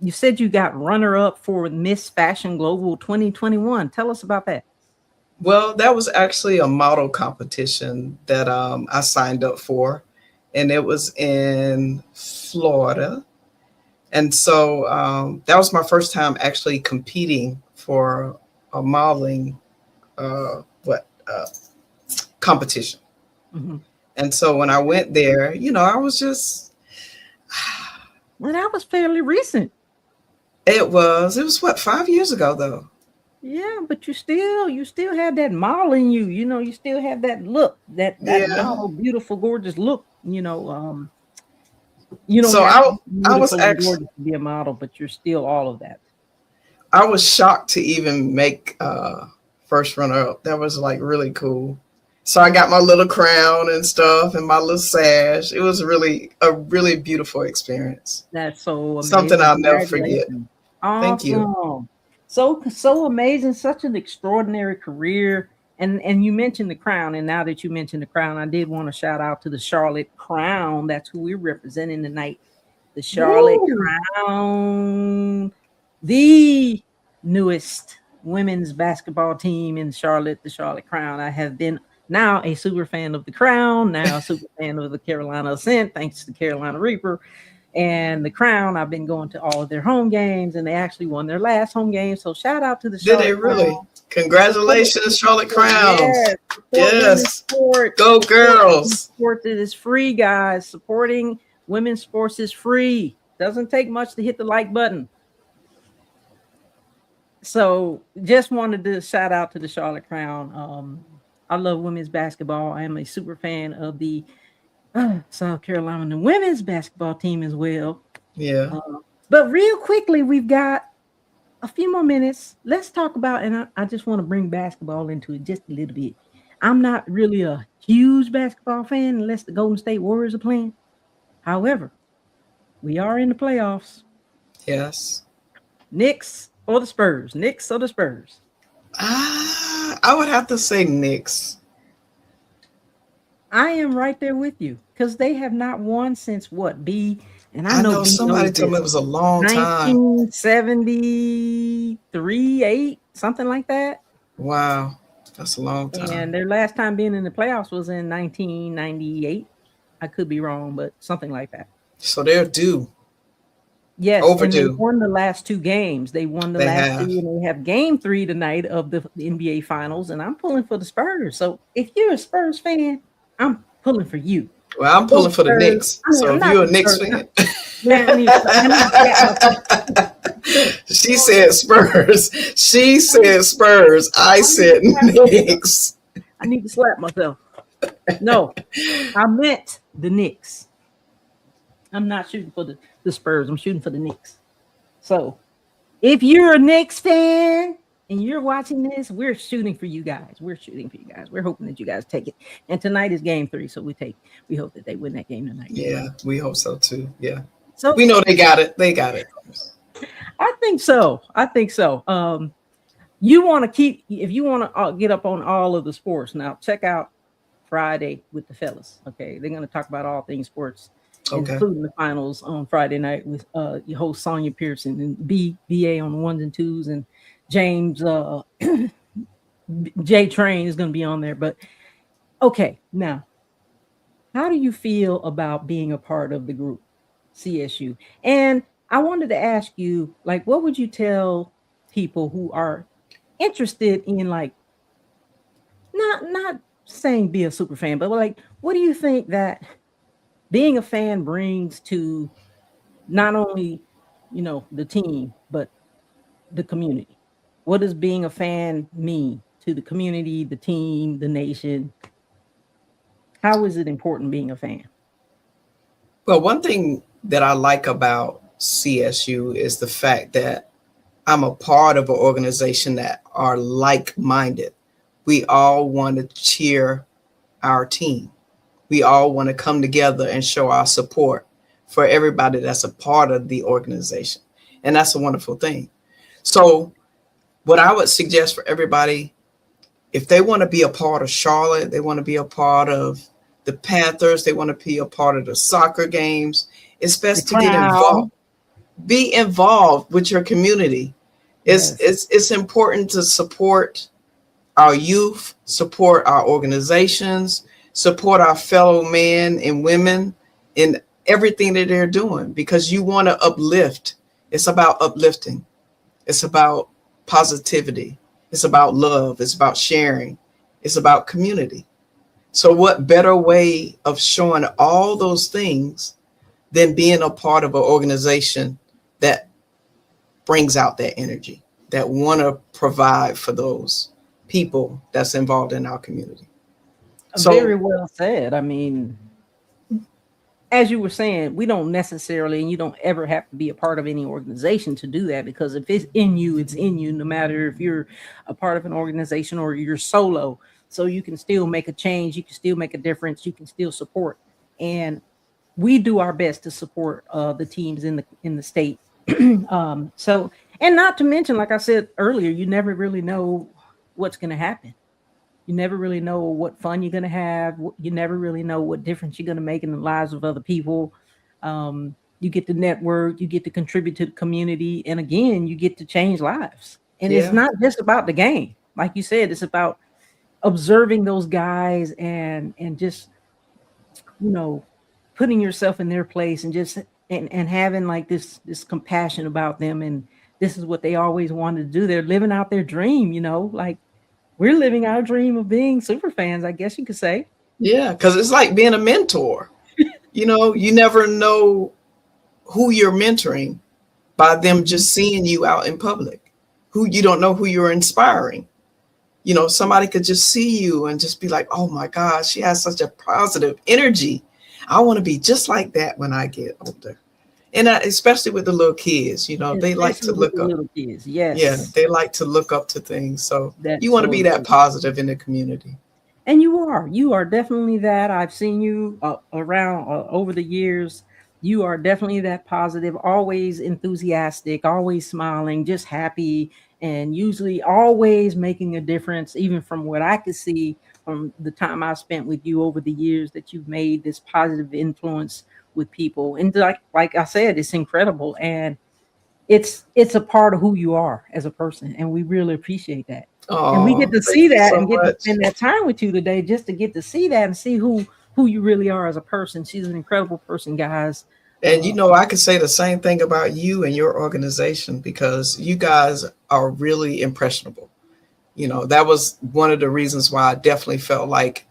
you said you got runner up for Miss Fashion Global 2021. Tell us about that. Well, that was actually a model competition that I signed up for, and it was in Florida. And so that was my first time actually competing for a modeling what competition. Mhm. And so when I went there, I was just Well, that was fairly recent. it was what, 5 years ago though. Yeah, but you still had that model in you. You still have that look, that Yeah. model, beautiful, gorgeous look. You don't So have to be I was beautiful and actually gorgeous to be a model, but you're still all of that. I was shocked to even make first runner up. That was like really cool. So I got my little crown and stuff and my little sash. It was really a really beautiful experience. That's so Something amazing. I'll never forget. Congratulations. Thank you. Awesome. So amazing, such an extraordinary career. And you mentioned the crown, and now that you mentioned the crown, I did want to shout out to the Charlotte Crown. That's who we're representing tonight. The Charlotte Woo! Crown, the newest women's basketball team in Charlotte, the Charlotte Crown. I have been now a super fan of the Crown, now a super fan of the Carolina Ascent, thanks to Carolina Reaper. And the Crown, I've been going to all of their home games, and they actually won their last home game. So shout out to the Did they Charlotte really? Crown. Support Congratulations, women's Charlotte sport. Crowns. Yes, support women's Yes. sports. Go Support women's girls. sports. It is free, guys. Supporting women's sports is free. Doesn't take much to hit the like button. So just wanted to shout out to the Charlotte Crown. I love women's basketball. I am a super fan of the South Carolina women's basketball team as well. Yeah. Uh, but real quickly, we've got a few more minutes. Let's talk about, and I just want to bring basketball into it just a little bit. I'm not really a huge basketball fan unless the Golden State Warriors are playing. However, we are in the playoffs. Yes. Knicks or the Spurs? Knicks or the Spurs? I would have to say Knicks. I am right there with you because they have not won since what? B, and I I know know B somebody knows told me it this. was a long time. 1973, 8, something like that. Wow. That's a long And time. their last time being in the playoffs was in 1998. I could be wrong, but something like that. So they're due. Yes, and they Overdue. won the last two games. They won the They last two, have. and they have game three tonight of the NBA Finals. And I'm pulling for the Spurs. So if you're a Spurs fan, I'm pulling for you. Well, I'm Go pulling for the Spurs. Knicks. I mean, So I'm if not you're a the Knicks Spurs. fan, Man, I need to slap myself. she said Spurs. She said Spurs. I I need to said slap myself. Knicks. I need to slap myself. No, I meant the Knicks. I'm not shooting for the Spurs. I'm shooting for the Knicks. So if you're a Knicks fan and you're watching this, we're shooting for you guys. We're shooting for you guys. We're hoping that you guys take it. And tonight is game 3, so we hope that they win that game tonight. Yeah, we hope so too. Yeah. So We know they got it. They got it. I think so. I think so. You want to keep if you want to get up on all of the sports now. Check out Friday with the fellas. Okay, they're going to talk about all things sports, Okay. including the finals on Friday night with your host Sonia Pearson and BA on the ones and twos, and James J Train is going to be on there. But okay, now how do you feel about being a part of the group CSU? And I wanted to ask you, like, what would you tell people who are interested in, like, not saying be a super fan, but like, what do you think that being a fan brings to not only the team but the community? What does being a fan mean to the community, the team, the nation? How is it important being a fan? Well, one thing that I like about CSU is the fact that I'm a part of an organization that are like-minded. We all want to cheer our team. We all want to come together and show our support for everybody that's a part of the organization. And that's a wonderful thing. So what I would suggest for everybody, if they want to be a part of Charlotte, they want to be a part of the Panthers, they want to be a part of the soccer games, it's best to get involved. Be involved with your community. It's important to support our youth, support our organizations, support our fellow men and women in everything that they're doing, because you want to uplift. It's about uplifting. It's about positivity. It's about love. It's about sharing. It's about community. So what better way of showing all those things than being a part of an organization that brings out that energy, that want to provide for those people that's involved in our community. So very well said. I mean, as you were saying, we don't necessarily, and you don't ever have to be a part of any organization to do that, because if it's in you, it's in you, no matter if you're a part of an organization or you're solo. So you can still make a change, you can still make a difference, you can still support. And we do our best to support the teams in the state. So, and not to mention, like I said earlier, you never really know what's going to happen. You never really know what fun you're going to have. You never really know what difference you're going to make in the lives of other people. You get to network, you get to contribute to the community, and again, you get to change lives. And it's not just about the game. Like you said, it's about observing those guys and just, putting yourself in their place and just and having like this compassion about them. And this is what they always wanted to do. They're living out their dream, like we're living our dream of being super fans, I guess you could say. Yeah, because it's like being a mentor. You never know who you're mentoring by them just seeing you out in public. Who you don't know who you're inspiring. Somebody could just see you and just be like, oh my gosh, she has such a positive energy. I want to be just like that when I get older. And especially with the little kids, they like to look up. Little kids, yes. Yeah, they like to look up to things. So you want to be that positive in the community. And you are definitely that. I've seen you around over the years. You are definitely that positive, always enthusiastic, always smiling, just happy, and usually always making a difference, even from what I could see from the time I spent with you over the years, that you've made this positive influence with people. And like I said, it's incredible. And it's a part of who you are as a person. And we really appreciate that. Oh, and we get to see that and get much. to spend that time with you today, just to get to see that and see who you really are as a person. She's an incredible person, guys. And I could say the same thing about you and your organization, because you guys are really impressionable. That was one of the reasons why I definitely felt like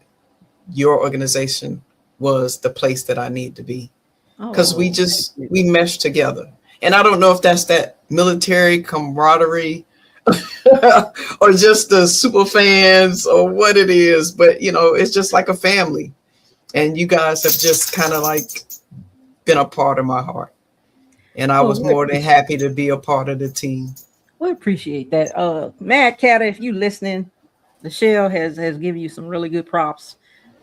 your organization was the place that I need to be, because we mesh together. And I don't know if that's that military camaraderie or just the super fans or what it is, but it's just like a family. And you guys have just kind of like been a part of my heart. And I Well, was more than happy to be a part of the team. we appreciate that. Mad Catter, if you listening, Michelle has given you some really good props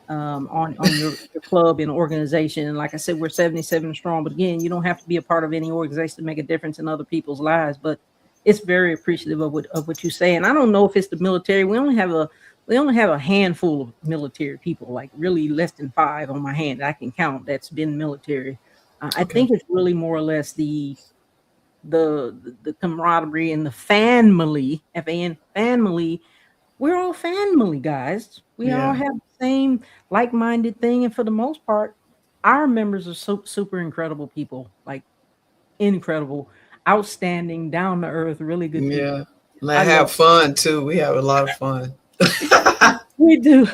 on your club and organization. And like I said, we're 77 strong. But again, you don't have to be a part of any organization to make a difference in other people's lives. But it's very appreciative of what you say. And I don't know if it's the military. We only have a handful of military people, like really less than 5 on my hand that I can count that's been military. I Okay. think it's really more or less the camaraderie and the family, FAN family. We're all family, guys. We all Yeah. have the same like-minded thing, and for the most part, our members are super incredible people, like incredible, outstanding, down to earth, really good people. Yeah. Let I love have fun too. We have a lot of fun. we do.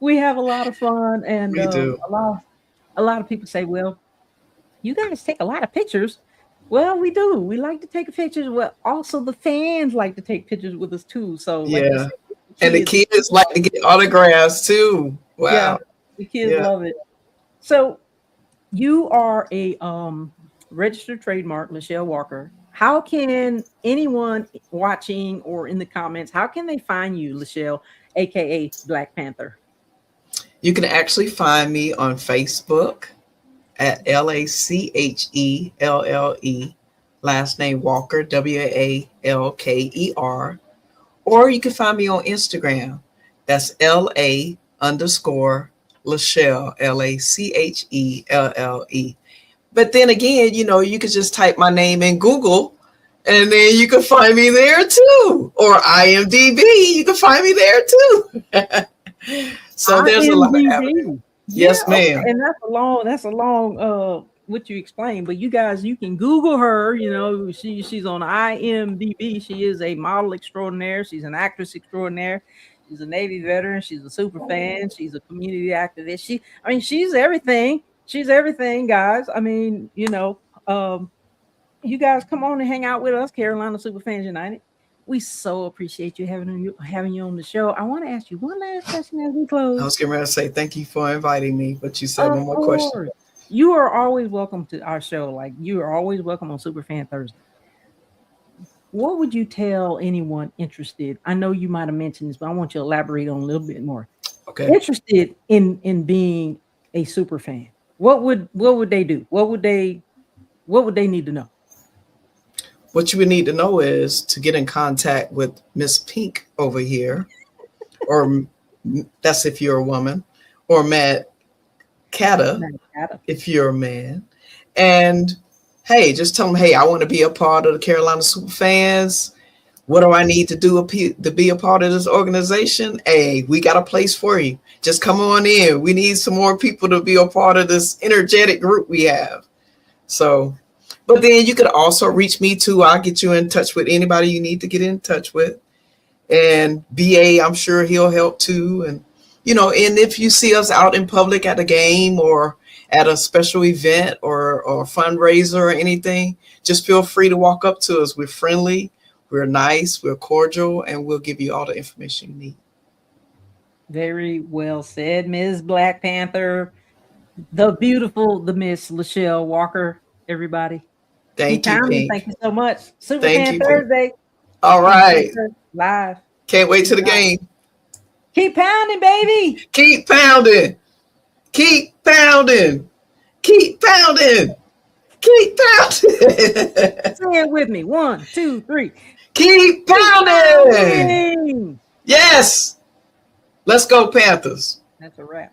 We have a lot of fun, and We do. a lot of people say, "Well, you guys take a lot of pictures." Well, we do. We like to take pictures. Well, also the fans like to take pictures with us too. So, like you Yeah. said, the And the kids, kids like to get autographs too. yeah, Wow. the kids Yeah. love it. So, you are a registered trademark, Michelle Walker. How can anyone watching or in the comments, how can they find you, Michelle, aka Black Panther? You can actually find me on Facebook at LACHELLE, last name Walker, WALKER. Or you can find me on Instagram. That's LA underscore Lachelle, LACHELLE. But then again, you could just type my name in Google and then you can find me there too. Or IMDb, you can find me there too. So there's a lot of avenues. IMDb. Yeah, Yes, okay. ma'am. And that's a long what you explained, but you guys you can Google her, she's on IMDb. She is a model extraordinaire, she's an actress extraordinaire, she's a Navy veteran, she's a super fan, she's a community activist. She's everything. She's everything, guys. You guys come on and hang out with us, Carolina Superfans United. We so appreciate you having you on the show. I want to ask you one last question as we I close. was getting ready to say thank you for inviting me, but you said Of one more question. course. You are always welcome to our show. Like you are always welcome on Superfan Thursday. What would you tell anyone interested? I know you might have mentioned this, but I want you to elaborate on a little bit more. Okay. Interested in being a super fan. What would they do? What would they need to know? What you would need to know is to get in contact with Miss Pink over here, or that's if you're a woman, or Matt Catta if you're a man. And hey, just tell them, hey, I want to be a part of the Carolina Superfans. What do I need to do to be a part of this organization? Hey, we got a place for you. Just come on in. We need some more people to be a part of this energetic group we have. So, but then you could also reach me too. I'll get you in touch with anybody you need to get in touch with. And BA, I'm sure he'll help too. And, and if you see us out in public at a game or at a special event or fundraiser or anything, just feel free to walk up to us. We're friendly, we're nice, we're cordial, and we'll give you all the information you need. Very well said, Ms. Black Panther. The Miss Lachelle Walker, everybody. Thank you, Pink. Thank you so much. Thank Superfan you, Thursday. Pink. All right. Live. Can't wait to the game. Keep pounding, baby. Keep pounding. Keep pounding. Keep pounding. Keep pounding. Say it with me. 1, 2, 3. Keep pounding. Yes. Let's go, Panthers. That's a wrap.